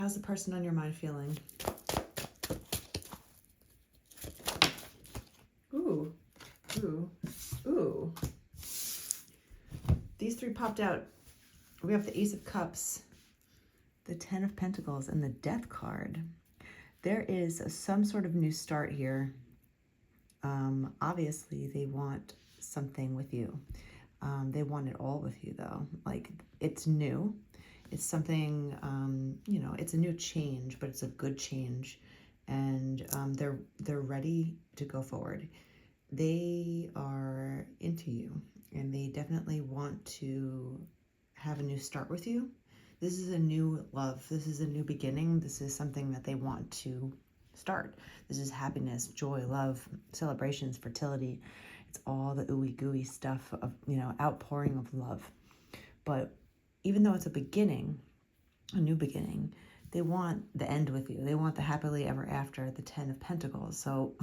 How's the person on your mind feeling? Ooh, ooh, ooh. These three popped out. We have the Ace of Cups, the Ten of Pentacles, and the Death card. There is some sort of new start here. Obviously, they want something with you. They want it all with you, though. Like, it's new. It's something, you know, it's a new change, but it's a good change. And they're ready to go forward. They are into you, and they definitely want to have a new start with you. This is a new love. This is a new beginning. This is something that they want to start. This is happiness, joy, love, celebrations, fertility. It's all the ooey gooey stuff of, you know, outpouring of love. But even though it's a beginning, a new beginning, they want the end with you. They want the happily ever after, the Ten of Pentacles. So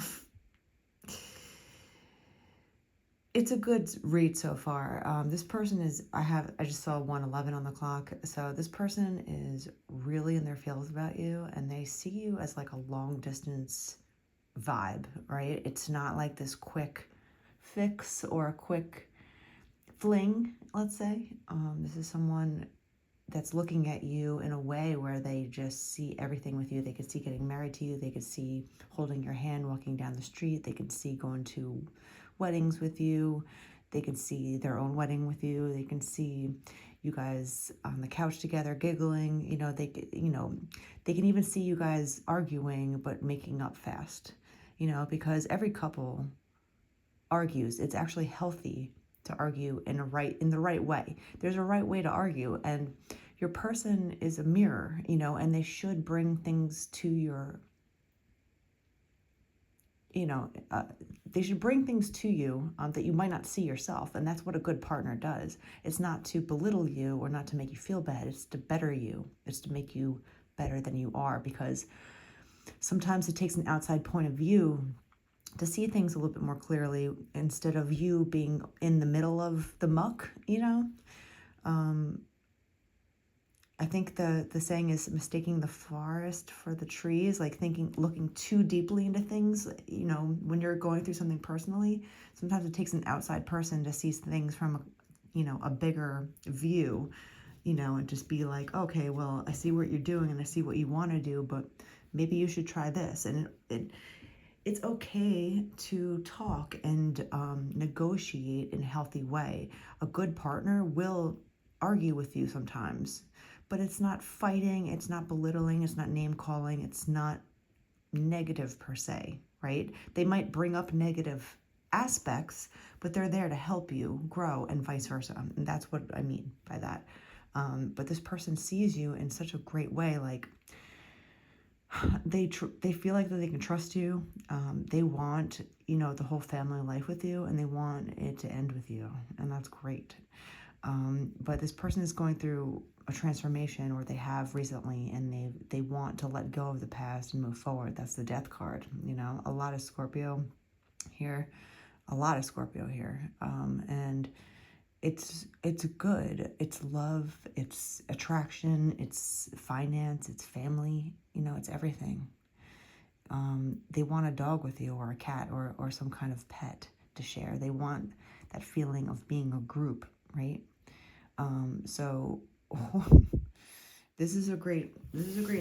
it's a good read so far. This person is, I just saw 111 on the clock. So this person is really in their feels about you, and they see you as like a long distance vibe, right? It's not like this quick fix or a quick fling, let's say. This is someone that's looking at you in a way where they just see everything with you. They could see getting married to you. They could see holding your hand, walking down the street. They could see going to weddings with you. They could see their own wedding with you. They can see you guys on the couch together, giggling. You know, they can even see you guys arguing, but making up fast. You know, because every couple argues. It's actually healthy to argue in the right way. There's a right way to argue, and your person is a mirror, you know, and they should bring things to your, you know, they should bring things to you that you might not see yourself, and that's what a good partner does. It's not to belittle you or not to make you feel bad. It's to better you. It's to make you better than you are, because sometimes it takes an outside point of view to see things a little bit more clearly instead of you being in the middle of the muck, you know. I think the saying is mistaking the forest for the trees, like looking too deeply into things. You know, when you're going through something personally, sometimes it takes an outside person to see things from, a bigger view, you know, and just be like, okay, well, I see what you're doing and I see what you want to do, but maybe you should try this. And it's okay to talk and negotiate in a healthy way. A good partner will argue with you sometimes, but it's not fighting, it's not belittling, it's not name calling, it's not negative per se, right? They might bring up negative aspects, but they're there to help you grow and vice versa. And that's what I mean by that. But this person sees you in such a great way, like they feel like that they can trust you. They want, the whole family life with you, and they want it to end with you, and that's great. But this person is going through a transformation, or they have recently, and they want to let go of the past and move forward. That's the Death card. A lot of Scorpio here, and it's good. It's love, it's attraction, it's finance, it's family, it's everything. They want a dog with you, or a cat, or some kind of pet to share. They want that feeling of being a group, right? So this is a great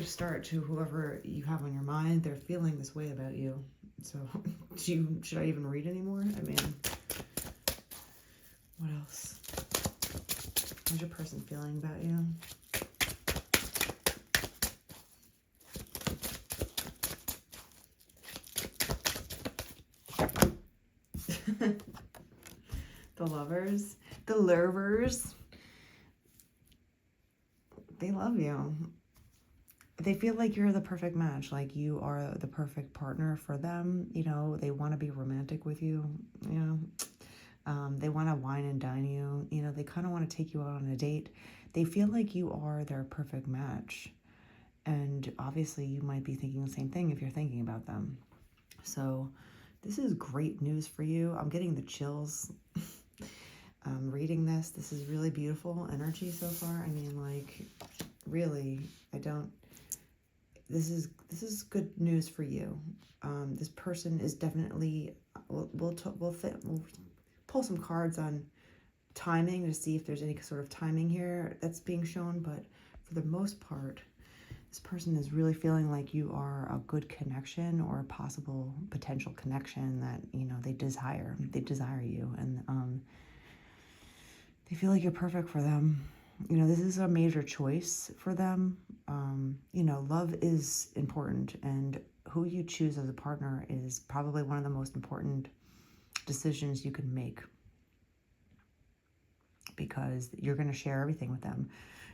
start to whoever you have on your mind. They're feeling this way about you. So should I even read anymore? I mean, what else? How's your person feeling about you? The lovers, the lurvers, they love you. They feel like you're the perfect match, like you are the perfect partner for them. They want to be romantic with you, they want to wine and dine you, they kind of want to take you out on a date. They feel like you are their perfect match. And obviously you might be thinking the same thing if you're thinking about them. So this is great news for you. I'm getting the chills. Reading this. This is really beautiful energy so far. I mean, like, really, I don't this is good news for you. This person is definitely, we'll pull some cards on timing to see if there's any sort of timing here that's being shown, but for the most part, this person is really feeling like you are a good connection or a possible potential connection that, you know, they desire you, and they feel like you're perfect for them. You know, this is a major choice for them. You know, love is important, and who you choose as a partner is probably one of the most important decisions you can make, because you're going to share everything with them.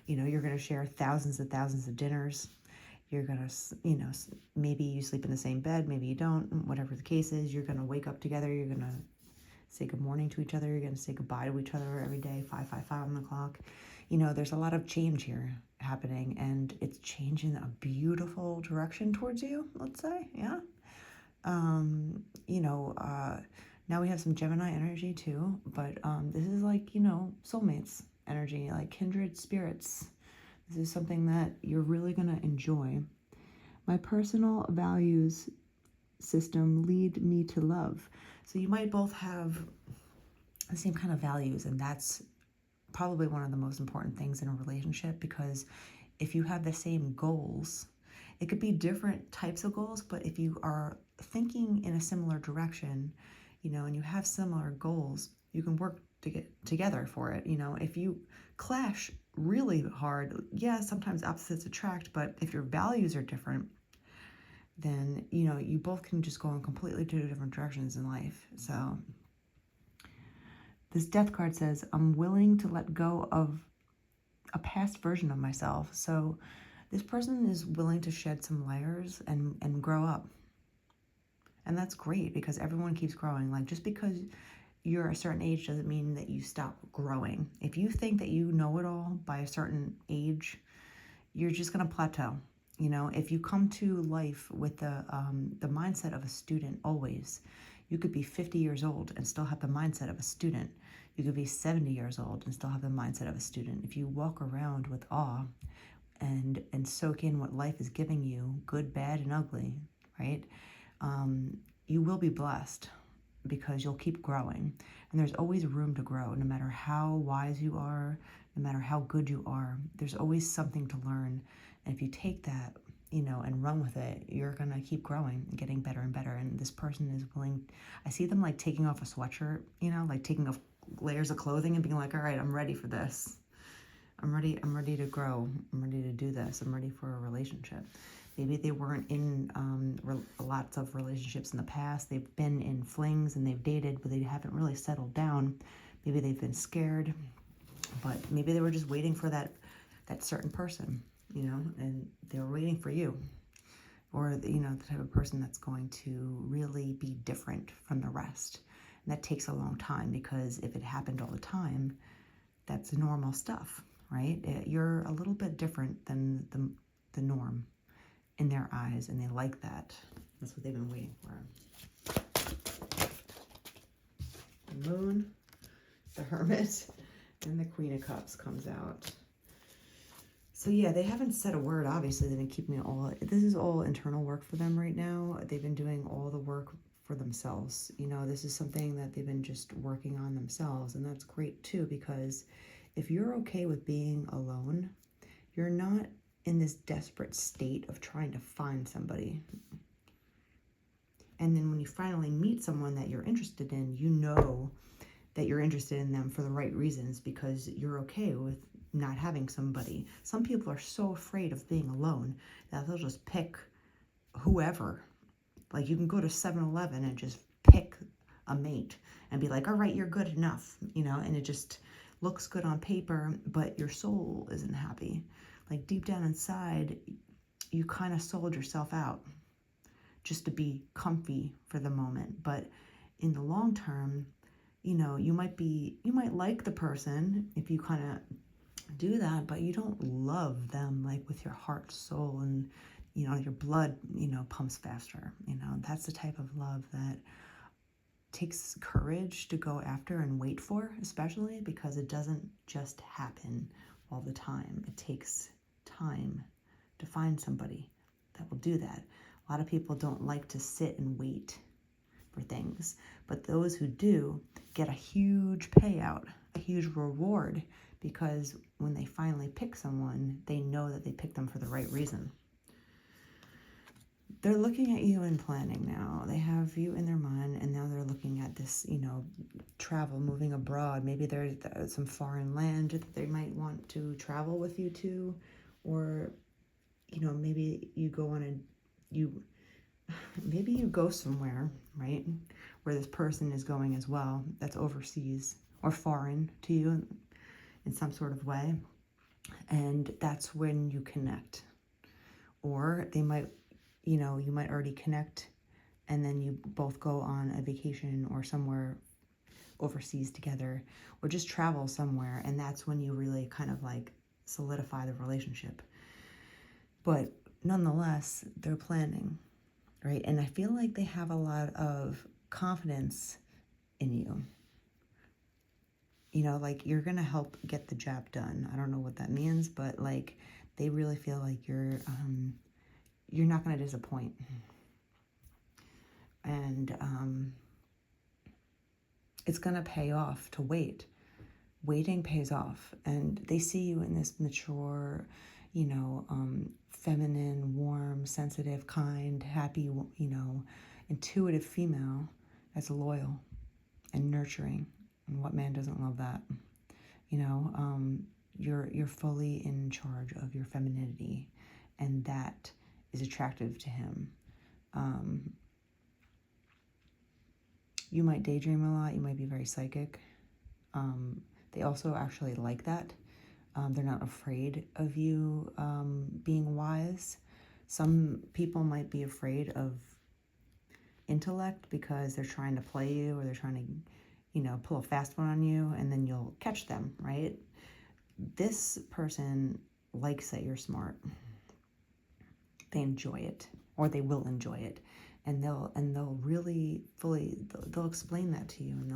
You know, you're going to share thousands and thousands of dinners. You're going to, you know, maybe you sleep in the same bed, maybe you don't, whatever the case is. You're going to wake up together. You're going to say good morning to each other. You're going to say goodbye to each other every day, 555 on the clock. You know, there's a lot of change here happening, and it's changing a beautiful direction towards you, let's say. Yeah. You know, now we have some Gemini energy too, but this is like, you know, soulmates energy, like kindred spirits. This is something that you're really going to enjoy. My personal values system lead me to love. So you might both have the same kind of values, and that's probably one of the most important things in a relationship, because if you have the same goals, it could be different types of goals, but if you are thinking in a similar direction, you know, and you have similar goals, you can work to get together for it. You know, if you clash really hard, yeah, sometimes opposites attract, but if your values are different, then, you know, you both can just go in completely two different directions in life. So this death card says, I'm willing to let go of a past version of myself. So this person is willing to shed some layers and grow up. And that's great, because everyone keeps growing. Like, just because you're a certain age doesn't mean that you stop growing. If you think that you know it all by a certain age, you're just going to plateau. You know, if you come to life with the mindset of a student always, you could be 50 years old and still have the mindset of a student. You could be 70 years old and still have the mindset of a student. If you walk around with awe and soak in what life is giving you, good, bad, and ugly, right? You will be blessed, because you'll keep growing. And there's always room to grow, no matter how wise you are, no matter how good you are, there's always something to learn. And if you take that, you know, and run with it, you're going to keep growing and getting better and better. And this person is willing, I see them like taking off a sweatshirt, you know, like taking off layers of clothing and being like, all right, I'm ready for this. I'm ready to grow. I'm ready to do this. I'm ready for a relationship. Maybe they weren't in lots of relationships in the past. They've been in flings and they've dated, but they haven't really settled down. Maybe they've been scared, but maybe they were just waiting for that certain person, you know, and they were waiting for you. Or, you know, the type of person that's going to really be different from the rest. And that takes a long time, because if it happened all the time, that's normal stuff, right? You're a little bit different than the norm in their eyes, and they like that. That's what they've been waiting for. The Moon, the Hermit, and the Queen of Cups comes out. So yeah, they haven't said a word. Obviously, they've been keeping it all. This is all internal work for them right now. They've been doing all the work for themselves. You know, this is something that they've been just working on themselves, and that's great too, because if you're okay with being alone, you're not in this desperate state of trying to find somebody. And then when you finally meet someone that you're interested in, you know that you're interested in them for the right reasons, because you're okay with not having somebody. Some people are so afraid of being alone that they'll just pick whoever. Like, you can go to 7-Eleven and just pick a mate and be like, all right, you're good enough, you know, and it just looks good on paper, but your soul isn't happy. Like, deep down inside, you kind of sold yourself out just to be comfy for the moment. But in the long term, you know, you might like the person if you kind of do that, but you don't love them like with your heart, soul, and, you know, your blood, you know, pumps faster. You know, that's the type of love that takes courage to go after and wait for, especially because it doesn't just happen all the time. It takes time to find somebody. will do that. A lot of people don't like to sit and wait for things, but those who do get a huge payout, a huge reward, because when they finally pick someone, they know that they picked them for the right reason. They're looking at you and planning now. They have you in their mind, and now they're looking at this, travel, moving abroad. Maybe there's some foreign land that they might want to travel with you to, or, maybe you go on maybe you go somewhere, right, where this person is going as well, that's overseas or foreign to you in some sort of way, and that's when you connect. Or they might, you might already connect, and then you both go on a vacation or somewhere overseas together, or just travel somewhere, and that's when you really kind of like solidify the relationship. But nonetheless, they're planning, right? And I feel like they have a lot of confidence in you. Like you're going to help get the job done. I don't know what that means, but like they really feel like you're not going to disappoint. And it's going to pay off to wait. Waiting pays off. And they see you in this mature, feminine, warm, sensitive, kind, happy, intuitive female that's loyal and nurturing. And what man doesn't love that? You're fully in charge of your femininity, and that is attractive to him. You might daydream a lot. You might be very psychic. They also actually like that. They're not afraid of you being wise. Some people might be afraid of intellect because they're trying to play you, or they're trying to, pull a fast one on you, and then you'll catch them, right? This person likes that you're smart. They enjoy it, or they will enjoy it, and they'll really fully they'll explain that to you, and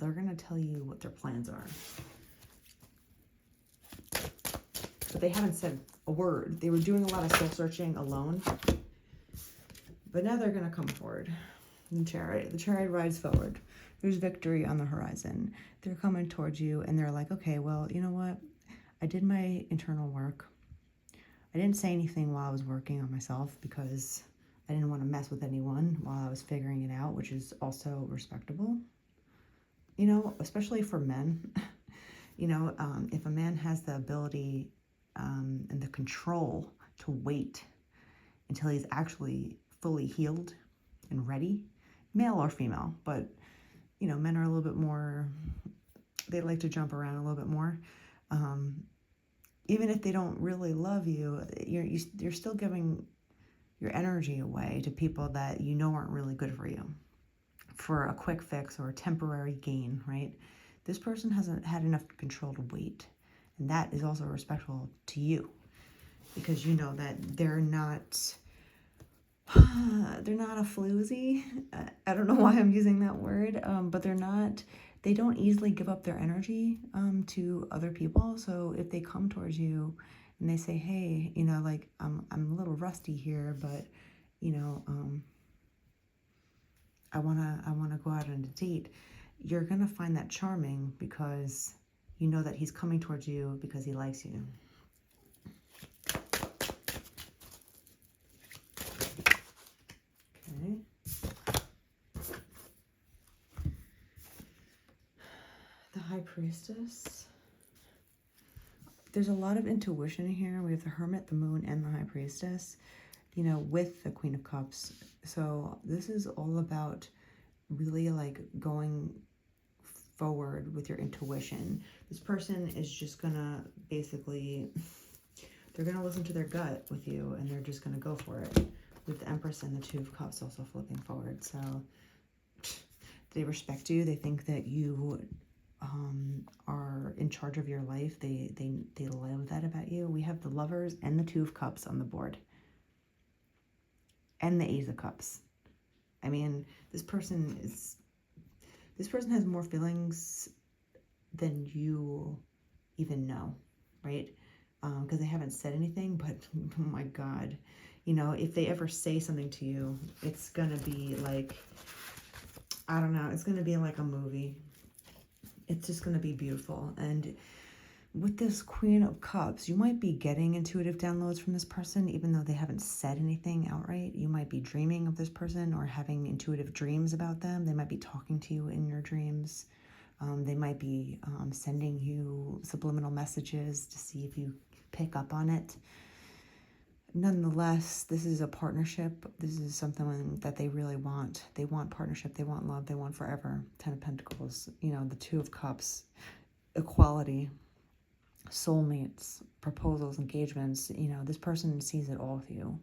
they're gonna tell you what their plans are. But they haven't said a word. They were doing a lot of soul searching alone, but now they're gonna come forward. The chariot rides forward. There's victory on the horizon. They're coming towards you, and they're like, okay, well, you know what? I did my internal work. I didn't say anything while I was working on myself because I didn't want to mess with anyone while I was figuring it out, which is also respectable, especially for men. If a man has the ability and the control to wait until he's actually fully healed and ready, male or female, but men are a little bit more, they like to jump around a little bit more. Even if they don't really love you, you're still giving your energy away to people that aren't really good for you, for a quick fix or a temporary gain, right? This person hasn't had enough control to wait, and that is also respectful to you, because you know that they're not a floozy. I don't know why I'm using that word, but they don't easily give up their energy to other people. So if they come towards you and they say, hey, I'm a little rusty here, but I wanna go out on a date, you're gonna find that charming because you know that he's coming towards you because he likes you. Okay. The High Priestess. There's a lot of intuition here. We have the Hermit, the Moon, and the High Priestess, with the Queen of Cups. So this is all about really going forward with your intuition. This person is just gonna they're gonna listen to their gut with you, and they're just gonna go for it. With the Empress and the Two of Cups also flipping forward. So they respect you. They think that you are in charge of your life. They love that about you. We have the Lovers and the Two of Cups on the board, and the Ace of Cups. I mean, this person has more feelings than you even know, right? Because they haven't said anything, but oh my God, You know, if they ever say something to you, it's gonna be like, I don't know, it's gonna be like a movie. It's just gonna be beautiful. And with this Queen of Cups, you might be getting intuitive downloads from this person, even though they haven't said anything outright. You might be dreaming of this person or having intuitive dreams about them. They might be talking to you in your dreams. They might be sending you subliminal messages to see if you pick up on it. Nonetheless, this is a partnership. This is something that they really want. They want partnership. They want love. They want forever. 10 of Pentacles, you know, the Two of Cups, equality, soulmates, proposals, engagements. You know, this person sees it all with you,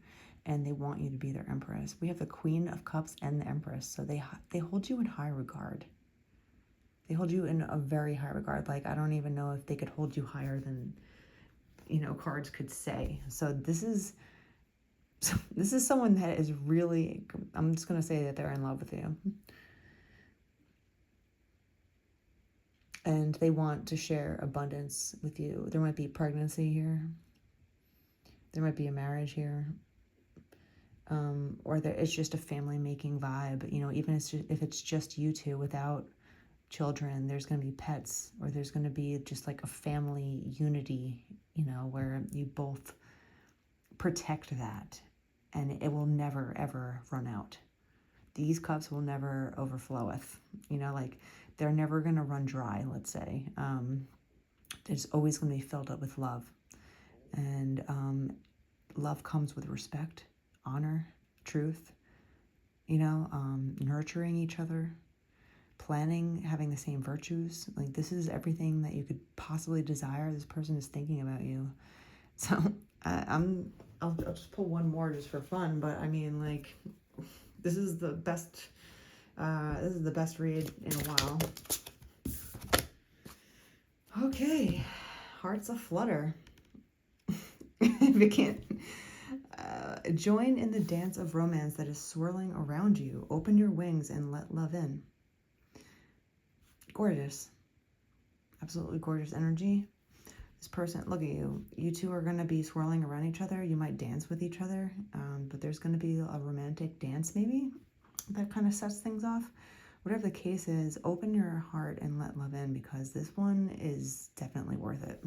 and they want you to be their empress. We have the Queen of Cups and the Empress, so they hold you in high regard. They hold you in a very high regard. Like, I don't even know if they could hold you higher than, you know, cards could say. So this is someone that is really, I'm just going to say that they're in love with you. And they want to share abundance with you. There might be pregnancy here. There might be a marriage here. Or it's just a family-making vibe. You know, even if it's just you two without children, there's going to be pets, or there's going to be just like a family unity, you know, where you both protect that, and it will never ever run out. These cups will never overfloweth, you know, like they're never going to run dry, let's say. There's always going to be filled up with love, and love comes with respect, honor, truth, you know, nurturing each other, planning, having the same virtues. Like, this is everything that you could possibly desire. This person is thinking about you. So I'll just pull one more just for fun, but I mean, like, this is the best read in a while. Okay, hearts aflutter. If it can't, join in the dance of romance that is swirling around you. Open your wings and let love in. Gorgeous. Absolutely gorgeous energy. This person, look at you. You two are going to be swirling around each other. You might dance with each other, but there's going to be a romantic dance maybe that kind of sets things off. Whatever the case is, open your heart and let love in, because this one is definitely worth it.